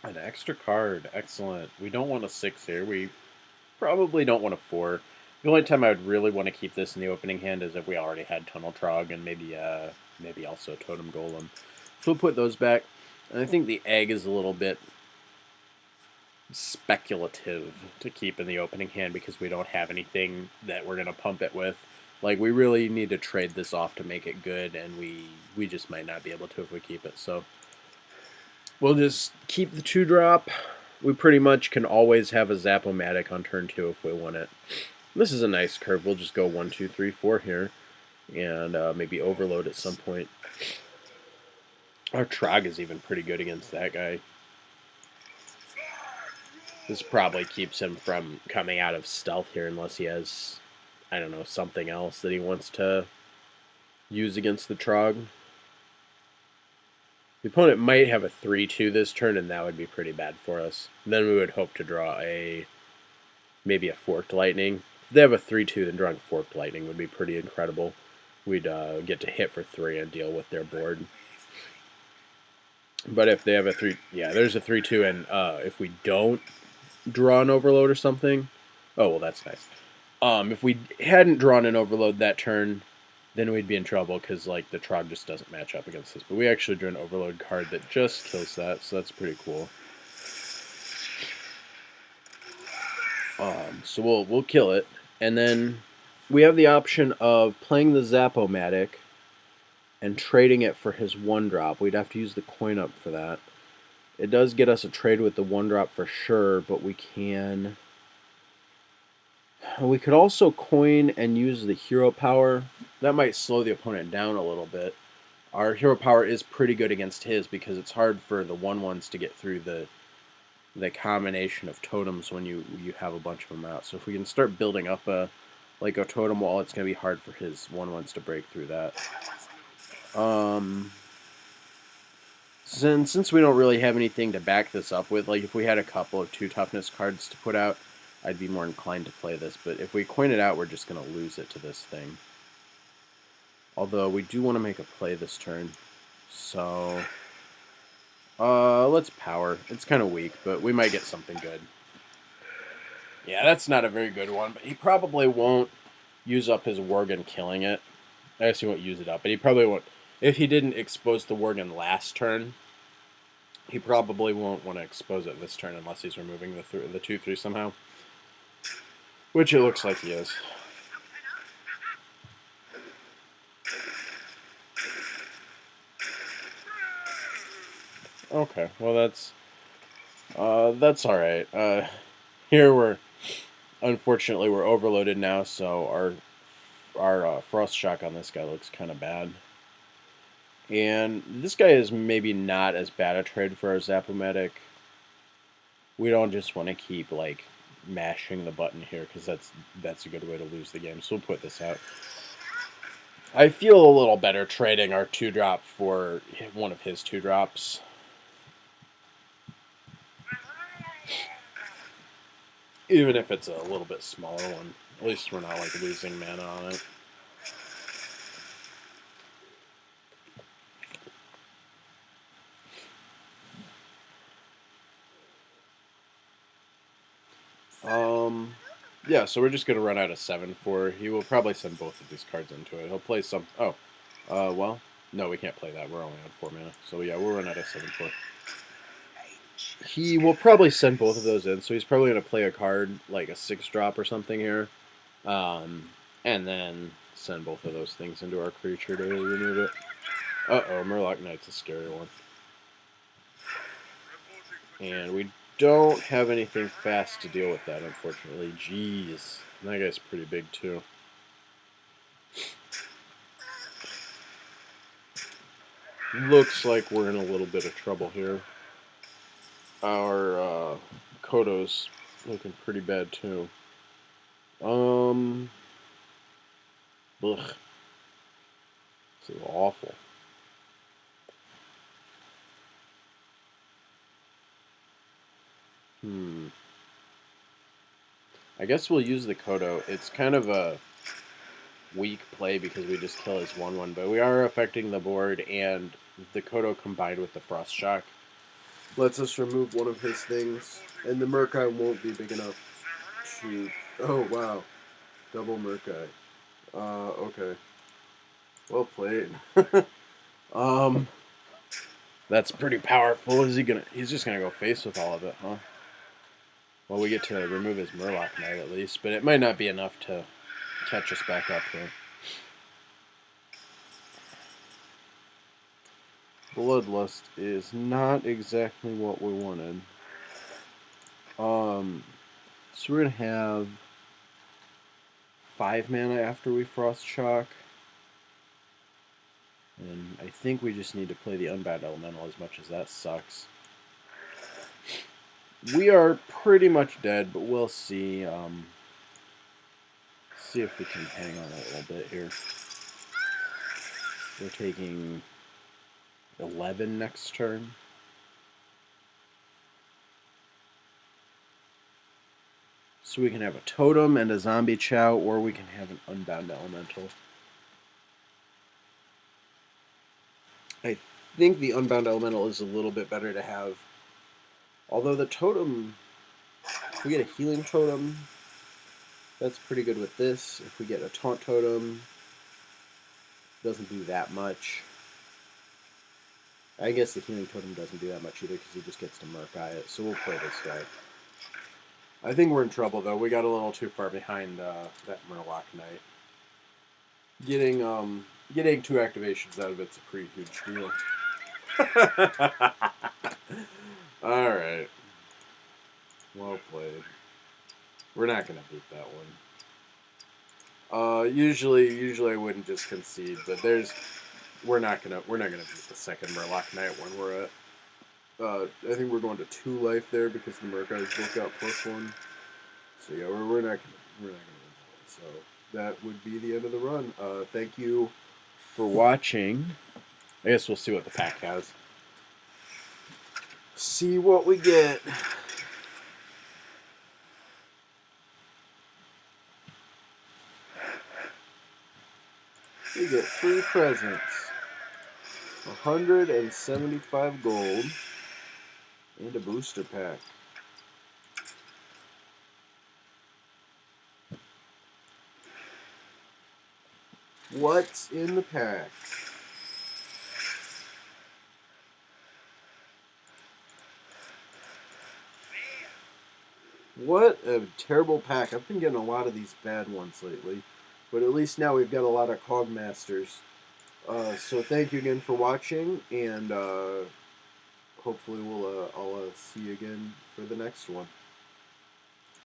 An extra card. Excellent. We don't want a 6 here. We probably don't want a 4. The only time I would really want to keep this in the opening hand is if we already had Tunnel Trog and maybe also Totem Golem. So we'll put those back. And I think the egg is a little bit speculative to keep in the opening hand because we don't have anything that we're going to pump it with. Like, we really need to trade this off to make it good, and we just might not be able to if we keep it. So we'll just keep the 2-drop. We pretty much can always have a Zap-O-Matic on turn 2 if we want it. This is a nice curve. We'll just go 1, 2, 3, 4 here, and maybe overload at some point. Our Trog is even pretty good against that guy. This probably keeps him from coming out of stealth here unless he has, I don't know, something else that he wants to use against the Trog. The opponent might have a 3-2 this turn, and that would be pretty bad for us. Then we would hope to draw maybe a Forked Lightning. If they have a 3-2, then drawing Forked Lightning would be pretty incredible. We'd get to hit for 3 and deal with their board. But if they have a 3... Yeah, there's a 3-2, and if we don't draw an Overload or something... Oh, well, that's nice. If we hadn't drawn an Overload that turn, then we'd be in trouble because, like, the Trog just doesn't match up against this. But we actually drew an Overload card that just kills that, so that's pretty cool. So we'll kill it, and then we have the option of playing the Zap-O-Matic and trading it for his 1-drop. We'd have to use the coin up for that. It does get us a trade with the 1-drop for sure, but we can... We could also coin and use the hero power. That might slow the opponent down a little bit. Our hero power is pretty good against his because it's hard for the 1/1s to get through the combination of totems when you have a bunch of them out. So if we can start building up a totem wall, it's going to be hard for his 1/1s to break through that. Since we don't really have anything to back this up with, like if we had a couple of 2 toughness cards to put out, I'd be more inclined to play this. But if we coin it out, we're just going to lose it to this thing. Although we do want to make a play this turn. So let's power. It's kind of weak, but we might get something good. Yeah, that's not a very good one, but he probably won't use up his Worgen killing it. I guess he won't use it up, but he probably won't. If he didn't expose the Worgen last turn, he probably won't want to expose it this turn unless he's removing the 2/3 somehow. Which it looks like he is. Okay, well that's all right. Here unfortunately we're overloaded now, so our Frost Shock on this guy looks kind of bad. And this guy is maybe not as bad a trade for our Zap-O-Matic. We don't just want to keep like mashing the button here because that's a good way to lose the game. So we'll put this out. I feel a little better trading our 2-drop for one of his 2-drops. Even if it's a little bit smaller one. At least we're not like losing mana on it. Yeah, so we're just going to run out of 7-4. He will probably send both of these cards into it. He'll play some... Oh, well, no, we can't play that. We're only on 4 mana. So yeah, we'll run out of 7-4. He will probably send both of those in, so he's probably going to play a card, like a 6-drop or something here. And then send both of those things into our creature to remove it. Uh-oh, Murloc Knight's a scary one. And we don't have anything fast to deal with that, unfortunately. Jeez. And that guy's pretty big, too. Looks like we're in a little bit of trouble here. Our Kodo's looking pretty bad, too. Ugh. This is awful. I guess we'll use the Kodo. It's kind of a weak play because we just kill his 1/1, but we are affecting the board, and the Kodo combined with the Frost Shock lets us remove one of his things, and the Murkai won't be big enough to... Oh, wow. Double Murkai. Okay. Well played. um, that's pretty powerful. Is he gonna... He's just gonna go face with all of it, huh? Well, we get to remove his Murloc Knight at least, but it might not be enough to catch us back up here. Bloodlust is not exactly what we wanted. So we're gonna have 5 mana after we Frost Shock. And I think we just need to play the Unbound Elemental as much as that sucks. We are pretty much dead, but we'll see. See if we can hang on a little bit here. We're taking 11 next turn. So we can have a Totem and a Zombie Chow, or we can have an Unbound Elemental. I think the Unbound Elemental is a little bit better to have. Although the Totem, if we get a Healing Totem, that's pretty good with this. If we get a Taunt Totem, doesn't do that much. I guess the Healing Totem doesn't do that much either because he just gets to Murkai it, so we'll play this guy. I think we're in trouble, though. We got a little too far behind that Murloc Knight. Getting 2 activations out of it's a pretty huge deal. Alright. Well played. We're not going to beat that one. Usually I wouldn't just concede, but we're not gonna beat the second Murloc Knight when we're at. I think we're going to 2 life there because the Murkai's both got +1. So yeah, we're not gonna win that one. So that would be the end of the run. Thank you for watching. I guess we'll see what the pack has. See what we get. We get 3 presents. 175 gold. And a booster pack. What's in the pack? What a terrible pack. I've been getting a lot of these bad ones lately. But at least now we've got a lot of Cog Masters. So thank you again for watching, and hopefully I'll see you again for the next one.